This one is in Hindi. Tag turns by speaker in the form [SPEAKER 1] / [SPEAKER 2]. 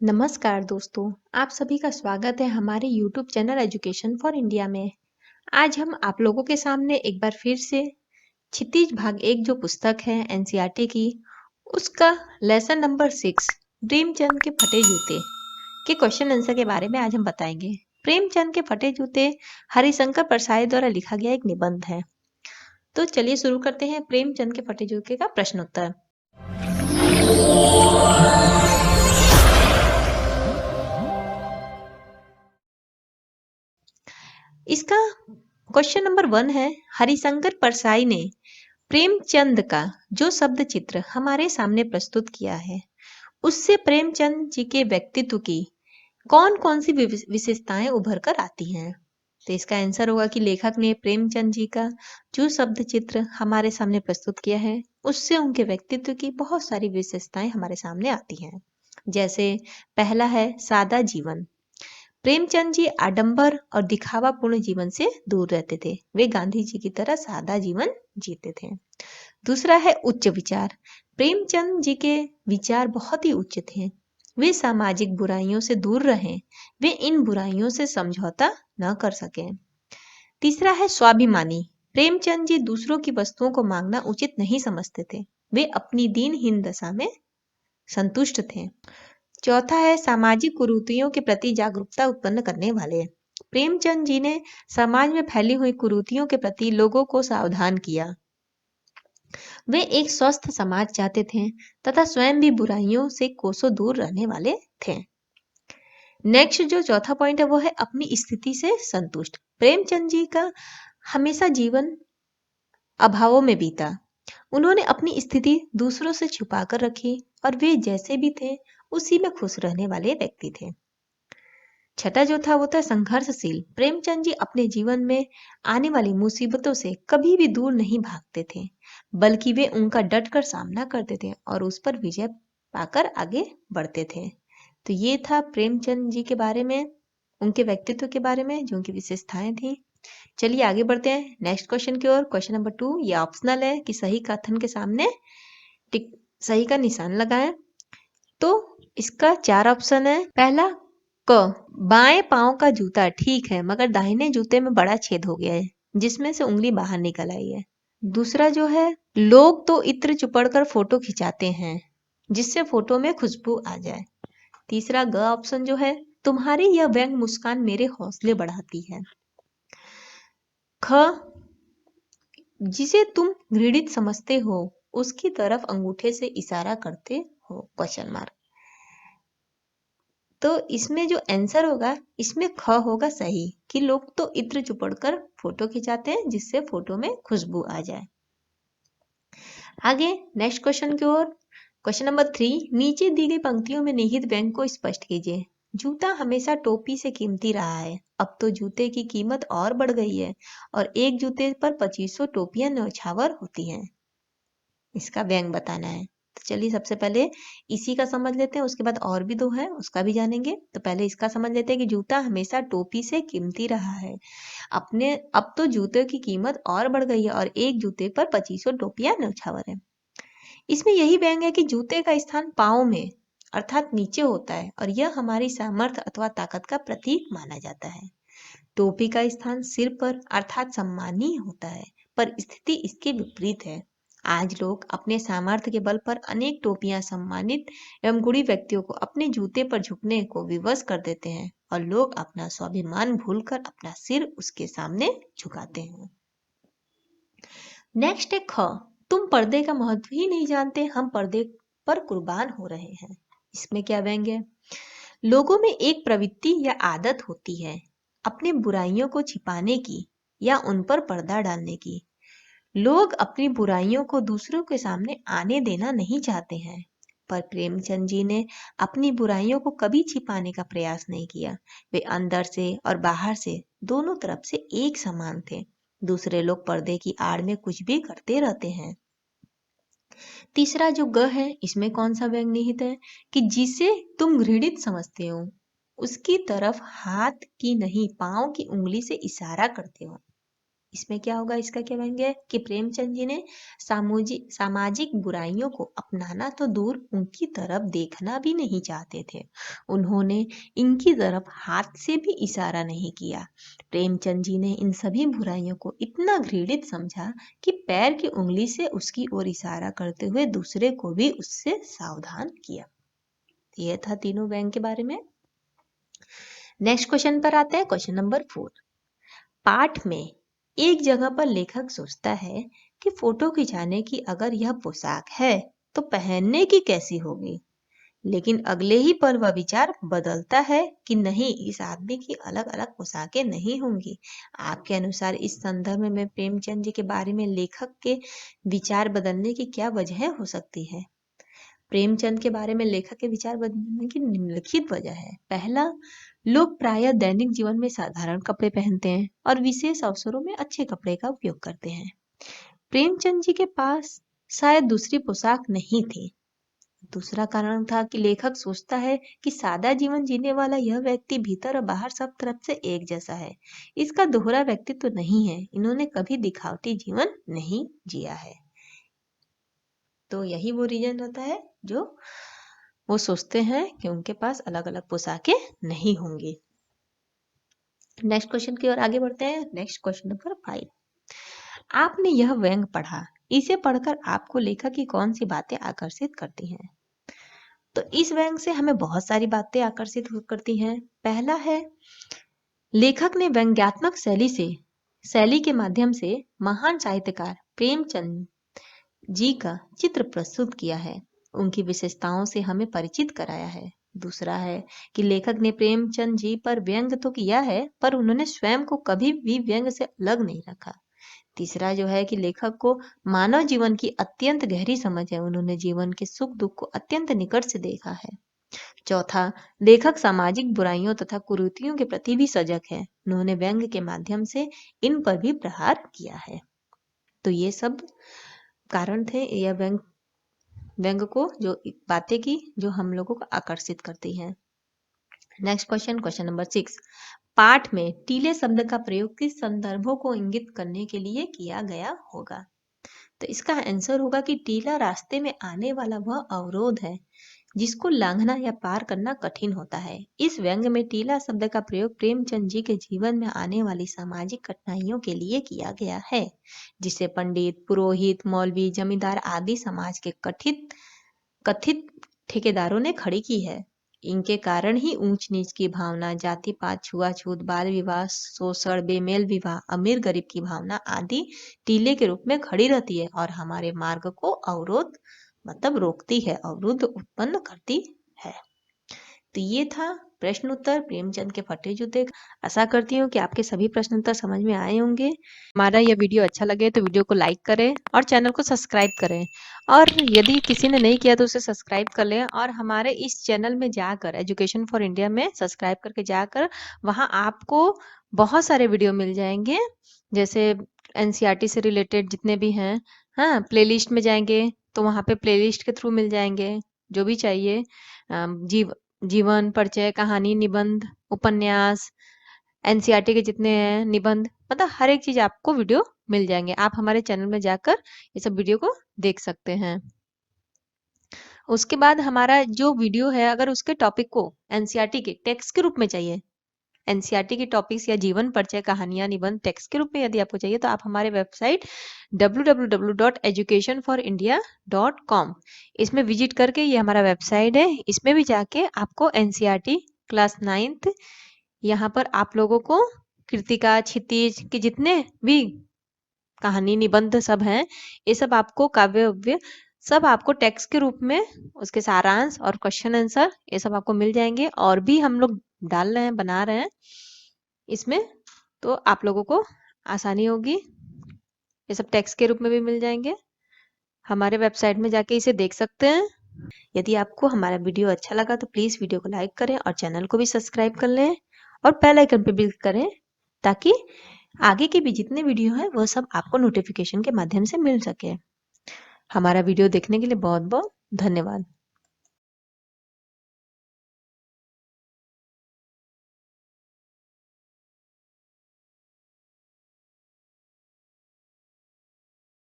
[SPEAKER 1] नमस्कार दोस्तों, आप सभी का स्वागत है हमारे YouTube channel education for India में। आज हम आप लोगों के सामने एक बार फिर से क्षितिज भाग 1 जो पुस्तक है एनसीईआरटी की, उसका लेसन नंबर 6 प्रेमचंद के फटे जूते के क्वेश्चन आंसर के बारे में आज हम बताएंगे। प्रेमचंद के फटे जूते हरिशंकर परसाई द्वारा लिखा गया एक निबंध है। तो चलिए शुरू करते हैं प्रेमचंद के फटे जूते का प्रश्नोत्तर। इसका क्वेश्चन नंबर 1 है, हरिशंकर परसाई ने प्रेमचंद का जो शब्द चित्र हमारे सामने प्रस्तुत किया है, उससे प्रेमचंद जी के व्यक्तित्व की कौन कौन सी विशेषताएं उभर कर आती हैं? तो इसका आंसर होगा कि लेखक ने प्रेमचंद जी का जो शब्द चित्र हमारे सामने प्रस्तुत किया है, उससे उनके व्यक्तित्व की बहुत सारी विशेषताएं हमारे सामने आती हैं। जैसे पहला है सादा जीवन। प्रेमचंद जी आडंबर और दिखावापूर्ण जीवन से दूर रहते थे। वे गांधी जी की तरह सादा जीवन जीते थे। दूसरा है उच्च विचार। प्रेमचंद जी के विचार बहुत ही उच्च थे। वे सामाजिक बुराइयों से दूर रहे। वे इन बुराइयों से समझौता न कर सके। तीसरा है स्वाभिमानी। प्रेमचंद जी दूसरों की वस्तुओं को मांगना उचित नहीं समझते थे। वे अपनी दीनहीन दशा में संतुष्ट थे। चौथा है सामाजिक कुरीतियों के प्रति जागरूकता उत्पन्न करने वाले। प्रेमचंद जी ने समाज में फैली हुई कुरीतियों के प्रति लोगों को सावधान किया। वे एक स्वस्थ समाज चाहते थे तथा स्वयं भी बुराइयों से कोसों दूर रहने वाले थे। नेक्स्ट जो चौथा पॉइंट है वो है अपनी स्थिति से संतुष्ट। प्रेमचंद जी का हमेशा जीवन अभावों में बीता। उन्होंने अपनी स्थिति दूसरों से छुपा कर रखी और वे जैसे भी थे उसी में खुश रहने वाले व्यक्ति थे। छठा जो था वो था संघर्षशील। प्रेमचंद जी अपने जीवन में आने वाली मुसीबतों से कभी भी दूर नहीं भागते थे, बल्कि वे उनका डटकर सामना करते थे और उस पर विजय पाकर आगे बढ़ते थे। तो ये था प्रेमचंद जी के बारे में, उनके व्यक्तित्व के बारे में, जो उनकी विशेषताएं थी। चलिए आगे बढ़ते हैं नेक्स्ट क्वेश्चन की ओर। क्वेश्चन नंबर 2 ये ऑप्शनल है कि सही कथन के सामने टिक सही का निशान लगाएं। तो इसका 4 ऑप्शन है। पहला क बाएं पांव का जूता ठीक है मगर दाहिने जूते में बड़ा छेद हो गया है जिसमें से उंगली बाहर निकल आई है। दूसरा जो है लोग तो इत्र चुपड़कर फोटो खिंचाते हैं जिससे फोटो में खुशबू आ जाए। तीसरा ग ऑप्शन जो है तुम्हारी यह व्यंग मुस्कान मेरे हौसले बढ़ाती है। ख जिसे तुम घृणित समझते हो उसकी तरफ अंगूठे से इशारा करते हो क्वेश्चन मार्क। तो इसमें जो आंसर होगा इसमें ख होगा सही कि लोग तो इत्र चुपड़कर फोटो खिंचाते हैं जिससे फोटो में खुशबू आ जाए। आगे नेक्स्ट क्वेश्चन की ओर। क्वेश्चन नंबर 3 नीचे दी गई पंक्तियों में निहित व्यंग को स्पष्ट कीजिए। जूता हमेशा टोपी से कीमती रहा है, अब तो जूते की कीमत और बढ़ गई है और एक जूते पर 2500 टोपियां न्यौछावर होती हैं। इसका व्यंग बताना है। तो चलिए सबसे पहले इसी का समझ लेते हैं, उसके बाद और भी 2 है उसका भी जानेंगे। तो पहले इसका समझ लेते हैं कि जूता हमेशा टोपी से कीमती रहा है, अब तो जूते की कीमत और बढ़ गई है और एक जूते पर 2500 टोपियां न्यौछावर है। इसमें यही व्यंग है कि जूते का स्थान पाँव में अर्थात नीचे होता है और यह हमारी सामर्थ्य अथवा ताकत का प्रतीक माना जाता है। टोपी का स्थान सिर पर अर्थात सम्मानीय होता है, पर स्थिति इसके विपरीत है। आज लोग अपने सामर्थ्य के बल पर अनेक टोपियां सम्मानित एवं गुणी व्यक्तियों को अपने जूते पर झुकने को विवश कर देते हैं और लोग अपना स्वाभिमान भूलकर अपना सिर उसके सामने झुकाते हैं। नेक्स्ट है ख तुम पर्दे का महत्व ही नहीं जानते, हम पर्दे पर कुर्बान हो रहे हैं। इसमें क्या व्यंग है? लोगों में एक प्रवृत्ति या आदत होती है अपने बुराइयों को छिपाने की या उन पर पर्दा डालने की। लोग अपनी बुराइयों को दूसरों के सामने आने देना नहीं चाहते हैं, पर प्रेमचंद जी ने अपनी बुराइयों को कभी छिपाने का प्रयास नहीं किया। वे अंदर से और बाहर से दोनों तरफ से एक समान थे। दूसरे लोग पर्दे की आड़ में कुछ भी करते रहते हैं। तीसरा जो ग है इसमें कौन सा व्यंग निहित है कि जिसे तुम घृणित समझते हो उसकी तरफ हाथ की नहीं पांव की उंगली से इशारा करते हो। इसमें क्या होगा, इसका क्या व्यंग्य है कि प्रेमचंद जी ने सामाजिक बुराइयों को अपनाना तो दूर, उनकी तरफ देखना भी नहीं चाहते थे। उन्होंने इनकी तरफ हाथ से भी इशारा नहीं किया। प्रेमचंद जी ने इन सभी बुराइयों को इतना घृणित समझा कि पैर की उंगली से उसकी ओर इशारा करते हुए दूसरे को भी उससे सावधान किया। यह था तीनों व्यंग्य के बारे में। नेक्स्ट क्वेश्चन पर आते हैं, क्वेश्चन नंबर 4। पाठ में एक जगह पर लेखक सोचता है कि फोटो खिंचाने की अगर यह पोशाक है तो पहनने की कैसी होगी, लेकिन अगले ही पल वह विचार बदलता है कि नहीं, इस आदमी की अलग अलग पोशाकें नहीं होंगी। आपके अनुसार इस संदर्भ में प्रेमचंद जी के बारे में लेखक के विचार बदलने की क्या वजह हो सकती है? प्रेमचंद के बारे में लेखक के विचार बदलने की निम्नलिखित वजह है। पहला, लोग प्रायः दैनिक जीवन में साधारण कपड़े पहनते हैं और विशेष अवसरों में अच्छे कपड़े का उपयोग करते हैं। प्रेमचंद जी के पास शायद दूसरी पोशाक नहीं थी। दूसरा कारण था कि लेखक सोचता है कि सादा जीवन जीने वाला यह व्यक्ति भीतर और बाहर सब तरफ से एक जैसा है। इसका दोहरा व्यक्तित्व नहीं है। इन्होंने कभी दिखावटी जीवन नहीं जिया है। तो यही वो रीजन रहता है जो वो सोचते हैं कि उनके पास अलग अलग पोशाकें नहीं होंगी। नेक्स्ट क्वेश्चन की ओर आगे बढ़ते हैं। Next question number 5। आपने यह व्यंग्य पढ़ा, इसे पढ़कर आपको लेखक की कौन सी बातें आकर्षित करती हैं? तो इस व्यंग्य से हमें बहुत सारी बातें आकर्षित करती हैं। पहला है, लेखक ने व्यंग्यात्मक शैली के माध्यम से महान साहित्यकार प्रेमचंद जी का चित्र प्रस्तुत किया है, उनकी विशेषताओं से हमें परिचित कराया है। दूसरा है कि लेखक ने प्रेमचंद जी पर व्यंग्य तो किया है, पर उन्होंने स्वयं को कभी भी व्यंग्य से अलग नहीं रखा। तीसरा जो है कि लेखक को मानव जीवन की अत्यंत गहरी समझ है, उन्होंने जीवन के सुख दुख को अत्यंत निकट से देखा है। चौथा, लेखक सामाजिक बुराइयों तथा कुरीतियों के प्रति भी सजग है, उन्होंने व्यंग्य के माध्यम से इन पर भी प्रहार किया है। तो ये सब कारण थे यह व्यंग्य को जो बातें की जो हम लोगों को आकर्षित करती हैं। Next question, question number 6। पाठ में टीले शब्द का प्रयोग किस संदर्भों को इंगित करने के लिए किया गया होगा? तो इसका आंसर होगा कि टीला रास्ते में आने वाला वह अवरोध है जिसको लांघना या पार करना कठिन होता है। इस व्यंग्य में टीला शब्द का प्रयोग प्रेमचंद जी के जीवन में आने वाली सामाजिक कठिनाइयों के लिए किया गया है, जिसे पंडित, पुरोहित, मौलवी, जमींदार आदि समाज के कथित ठेकेदारों ने खड़ी की है। इनके कारण ही ऊंच नीच की भावना, जाति पात, छुआछूत, बाल विवाह, शोषण, बेमेल विवाह, अमीर गरीब की भावना आदि टीले के रूप में खड़ी रहती है और हमारे मार्ग को अवरोध मतलब रोकती है, अवरुद्ध उत्पन्न करती है। तो ये था प्रश्न उत्तर प्रेमचंद के फटे जूते। आशा करती हूँ कि आपके सभी प्रश्न उत्तर समझ में आए होंगे। हमारा यह वीडियो अच्छा लगे तो वीडियो को लाइक करें और चैनल को सब्सक्राइब करें, और यदि किसी ने नहीं किया तो उसे सब्सक्राइब कर लें। और हमारे इस चैनल में जाकर एजुकेशन फॉर इंडिया में सब्सक्राइब करके जाकर वहाँ आपको बहुत सारे वीडियो मिल जाएंगे, जैसे एनसीईआरटी से रिलेटेड जितने भी हैं। हाँ, प्लेलिस्ट में जाएंगे तो वहाँ पे प्लेलिस्ट के थ्रू मिल जाएंगे जो भी चाहिए। जीवन परिचय, कहानी, निबंध, उपन्यास, एनसीईआरटी के जितने हैं निबंध, मतलब हर एक चीज आपको वीडियो मिल जाएंगे। आप हमारे चैनल में जाकर ये सब वीडियो को देख सकते हैं। उसके बाद हमारा जो वीडियो है, अगर उसके टॉपिक को एनसीईआरटी के टेक्स्ट के रूप में चाहिए, एनसीईआरटी के टॉपिक्स या जीवन परिचय, कहानियां, निबंध टेक्स्ट के रूप में यदि आपको चाहिए तो आप हमारे वेबसाइट www.educationforindia.com इसमें विजिट करके, ये हमारा वेबसाइट है, इसमें भी जाके आपको एनसीईआरटी क्लास 9th यहाँ पर आप लोगों को कृतिका, क्षितिज के जितने भी कहानी, निबंध सब हैं, ये सब आपको काव्य सब आपको टेक्स्ट के रूप में, उसके सारांश और क्वेश्चन आंसर ये सब आपको मिल जाएंगे। और भी हम लोग डाल रहे हैं, बना रहे हैं इसमें, तो आप लोगों को आसानी होगी। ये सब टेक्स्ट के रूप में भी मिल जाएंगे, हमारे वेबसाइट में जाके इसे देख सकते हैं। यदि आपको हमारा वीडियो अच्छा लगा तो प्लीज वीडियो को लाइक करें और चैनल को भी सब्सक्राइब कर लें और बेल आइकन पे क्लिक करें, ताकि आगे के भी जितने वीडियो हैं वह सब आपको नोटिफिकेशन के माध्यम से मिल सके। हमारा वीडियो देखने के लिए बहुत बहुत धन्यवाद।